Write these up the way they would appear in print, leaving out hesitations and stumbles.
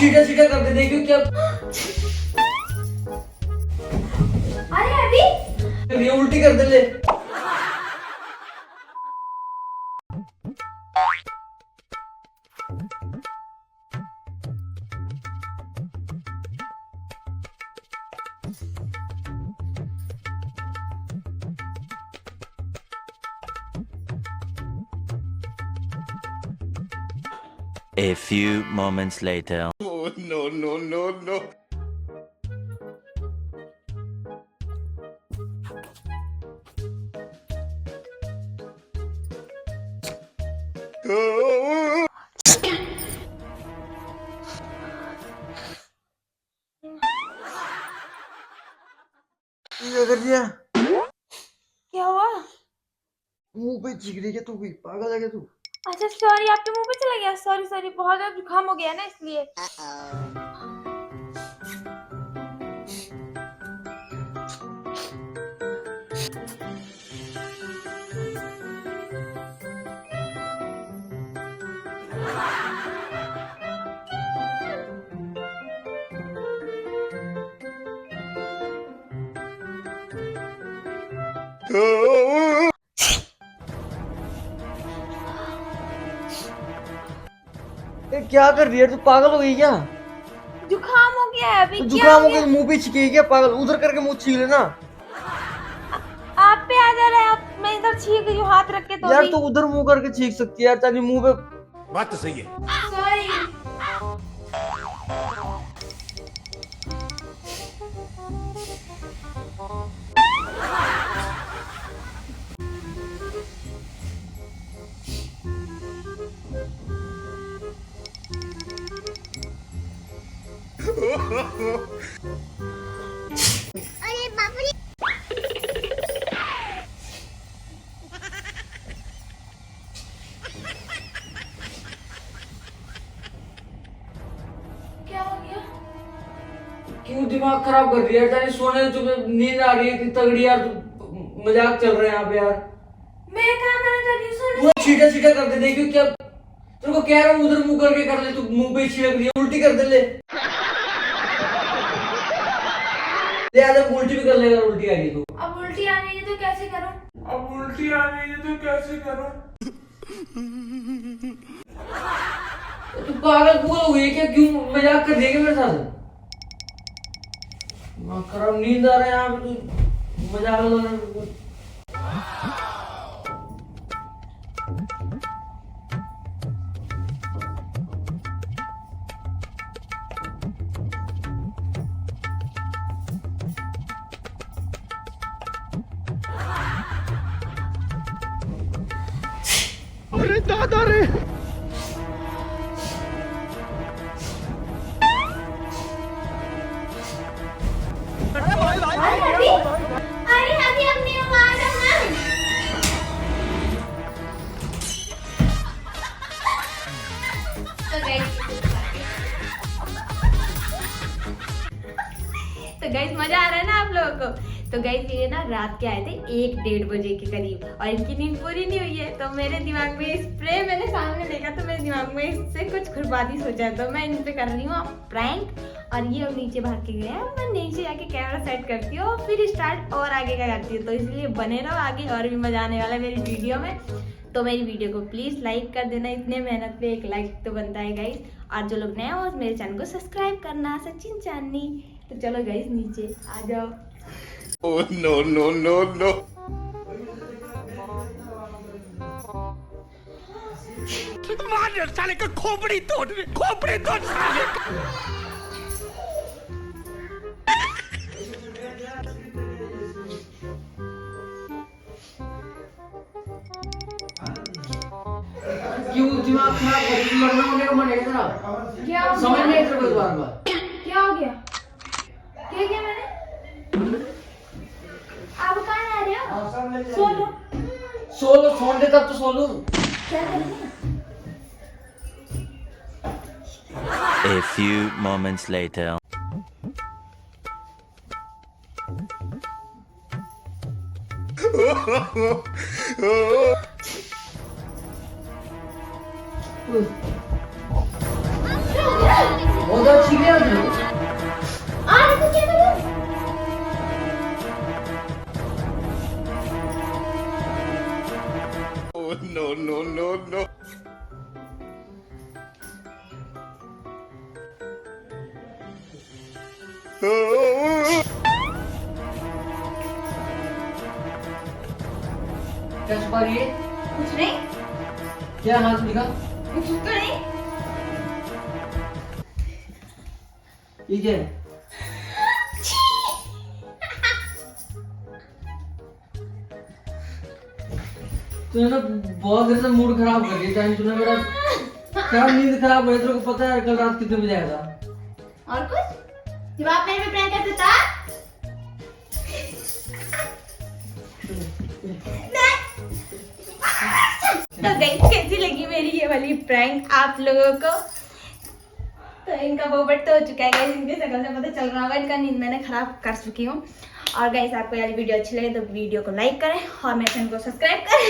सीधा सीधा कर दे, देखियो क्या अरे अभी ये उल्टी कर दे ले। A few moments later. Oh, no, no, no, no. Oh. क्या कर दिया? क्या हुआ? मुंह पे छिक रही है तू, कोई पागल है क्या तू? अच्छा सॉरी, आपके मुंह पे चला गया। सॉरी सॉरी, बहुत ज्यादा जुकाम हो गया ना इसलिए। Oh. क्या कर रही है तू, पागल हो गई क्या? जुकाम हो गया है अभी। तो क्या जुकाम हो हो गया? गया मुंह पे छिके क्या? पागल, उधर करके मुंह छील लेना। आप पे आ जा रहा है। आप मैं इधर छीक रही हूँ हाथ रख के तो यार भी। तू उधर मुंह करके छीक सकती है यार, ताकि मुंह पे। बात तो सही है। सॉरी। क्या हो गया? क्यों दिमाग खराब कर रही है यार? ताकि सोने तुम्हें नींद आ रही है इतनी तगड़ी यार, तू मजाक चल रहा है यहाँ पे यार। मैं कहाँ मना कर रही हूँ? सोने तू सीधा सीधा कर दे, देखियो क्या तेरे को कह रहा हूँ, उधर मुंह करके कर ले, तू मुंह पे छिड़क रही है, उल्टी कर दे ले। ले आजा, उल्टी भी कर लेगा, उल्टी आ गई तो। अब उल्टी आ रही है तो कैसे करूँ? तू पागल पूगल हो गई है क्या? क्यों मजाक कर रही है क्या मेरे साथ? दिमाग खराब, नींद आ रहा है यहाँ पे, तू मजाक लगा रहा है। अरे दादा रे। अरे अभी अपनी आवाज है ना। तो गाइस मजा आ रहा है ना आप लोगों को? तो गाइस ये ना रात के आए थे 1-1:30 बजे के करीब और इनकी नींद पूरी नहीं हुई है। तो मेरे दिमाग में स्प्रे मैंने सामने देखा तो मेरे दिमाग में इससे कुछ खुरपाती सोचा तो मैं इन पे कर रही हूँ प्रैंक। और ये अब नीचे भाग के गए हैं, मैं नीचे जाके कैमरा सेट करती हूँ और फिर स्टार्ट और आगे का करती हूँ। तो इसलिए बने रहो, आगे और भी मजा आने वाला है मेरी वीडियो में। तो मेरी वीडियो को प्लीज लाइक कर देना, इतने मेहनत पे एक लाइक तो बनता है गाइस। और जो लोग नए हो मेरे चैनल को सब्सक्राइब करना, सचिन चांदनी। तो चलो गाइस नीचे आ जाओ। Oh, no, no, no, no. मार साले का खोपड़ी तोड़ साले का। क्यों दिमाग खराब कर रही है? लड़ना होने का मन है तेरा? क्या हो समझ गया? नहीं तेरे को बार बार। क्या हो गया? क्या किया मैंने? आप कहाँ जा रहे हो? सो लो। सोलो, फोन दे तब तो सोलू। क्या कर रही है? A few moments later. बहुत अच्छी गया था। और तो क्या करूं? Oh no no no no. क्या छुपा रही है? कुछ नहीं, क्या हाथ दिखा? कुछ तो नहीं। ये क्या है? तूने ना बहुत देर से मूड खराब कर दिया। टाइम तूने मेरा क्या नींद खराब हो गई। तेरे को पता है कल रात कितने बजे आया था? और कुछ? जब आप मेरे पे प्रैंक करते था? तो गाइस कैसी लगी मेरी ये वाली प्रैंक आप लोगों को? तो इनका बोबट तो हो चुका है गाइस, इनके शक्ल से पता चल रहा होगा इनका नींद मैंने खराब कर चुकी हूँ। और गाइस आपको ये वाली वीडियो अच्छी लगे तो वीडियो को लाइक करें और मेरे चैनल को सब्सक्राइब करें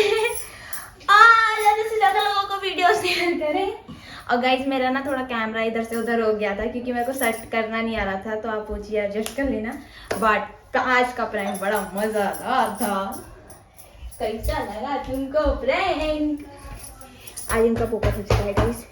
और ज़्यादा से ज़्यादा लोगों को वीडियो शेयर करें। और गाइस मेरा ना थोड़ा कैमरा इधर से उधर हो गया था क्योंकि मेरे को सेट करना नहीं आ रहा था, तो आप वो चीज़ एडजस्ट कर लेना। बट आज का प्रैंक बड़ा मज़ेदार था। कैसा लगा तुमको प्रैंक? आज इनका पोपट हो चुका है गाइस।